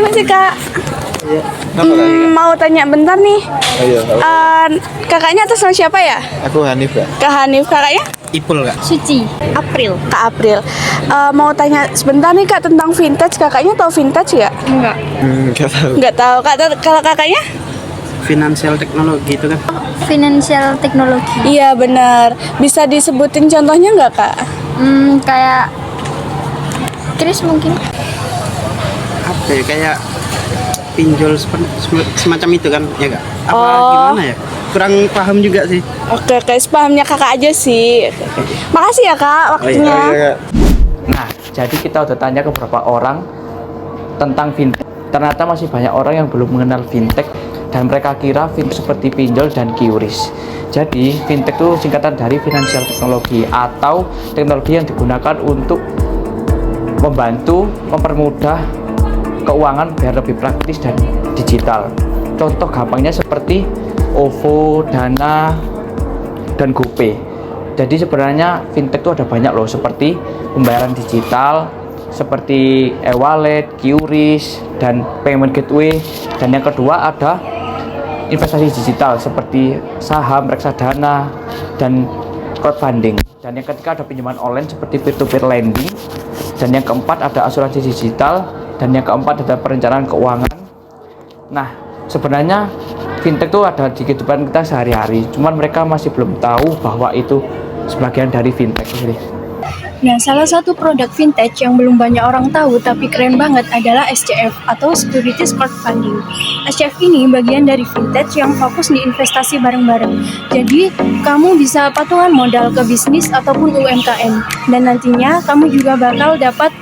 Permisi Kak. Iya. Kenapa Kak? Mau tanya bentar nih. Ayo. Kakaknya atas nama siapa ya? Aku Hanif Kak. Kak Hanif. Kakaknya? Ipul Kak. Suci, April. Kak April. Mau tanya sebentar nih Kak tentang vintage. Kakaknya tahu vintage ya? Enggak. Enggak tahu. Nggak tahu. Kalau kakaknya? Finansial teknologi itu kan. Financial teknologi. Iya benar. Bisa disebutin contohnya nggak Kak? Kayak Kris mungkin. Apa ya, kayak pinjol semacam itu kan, ya Kak? Apa Oh. gimana ya? Kurang paham juga sih. Oke, pahamnya kakak aja sih. Makasih ya Kak waktunya. Kak. Nah, jadi kita udah tanya ke beberapa orang tentang fintech. Ternyata masih banyak orang yang belum mengenal fintech dan mereka kira fintech seperti pinjol dan QRIS. Jadi, fintech itu singkatan dari financial teknologi atau teknologi yang digunakan untuk membantu, mempermudah keuangan biar lebih praktis dan digital. Contoh gampangnya seperti OVO, Dana, dan GoPay. Jadi sebenarnya fintech itu ada banyak loh, seperti pembayaran digital, seperti e-wallet, QRIS, dan payment gateway. Dan yang kedua ada investasi digital seperti saham, reksadana, dan crowdfunding. Dan yang ketiga ada pinjaman online seperti peer-to-peer lending. Dan yang keempat ada asuransi digital. Dan yang keempat ada perencanaan keuangan. Nah, sebenarnya fintech itu ada di kehidupan kita sehari-hari. Cuman mereka masih belum tahu bahwa itu sebagian dari fintech ini. Nah, salah satu produk vintage yang belum banyak orang tahu tapi keren banget adalah SCF atau Securities Crowdfunding. SCF ini bagian dari vintage yang fokus di investasi bareng-bareng. Jadi, kamu bisa patungan modal ke bisnis ataupun UMKM. Dan nantinya kamu juga bakal dapat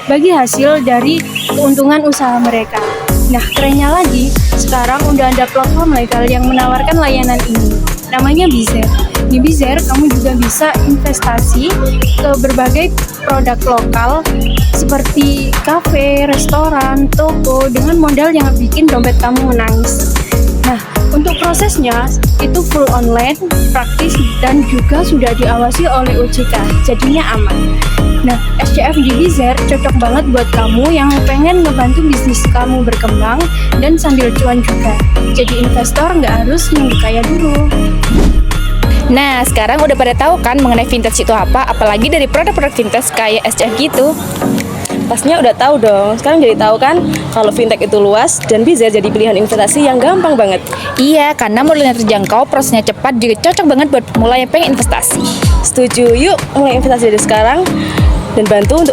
bagi hasil dari keuntungan usaha mereka. Nah, kerennya lagi, sekarang udah ada platform legal yang menawarkan layanan ini. Namanya Bizer. Di Bizer, kamu juga bisa investasi ke berbagai produk lokal seperti kafe, restoran, toko dengan modal yang bikin dompet kamu menangis. Nah, untuk prosesnya itu full online, praktis, dan juga sudah diawasi oleh OJK, jadinya aman. Nah, SCF di Bizer cocok banget buat kamu yang pengen ngebantu bisnis kamu berkembang dan sambil cuan juga. Jadi investor nggak harus nunggu kaya dulu. Nah, sekarang udah pada tahu kan mengenai vintage itu apa, apalagi dari produk-produk vintage kayak SCF gitu. Pastinya udah tahu dong. Sekarang jadi tahu kan kalau fintech itu luas dan bisa jadi pilihan investasi yang gampang banget. Iya, karena modalnya terjangkau, prosesnya cepat, juga cocok banget buat pemula yang pengen investasi. Setuju, yuk mulai investasi dari sekarang dan bantu untuk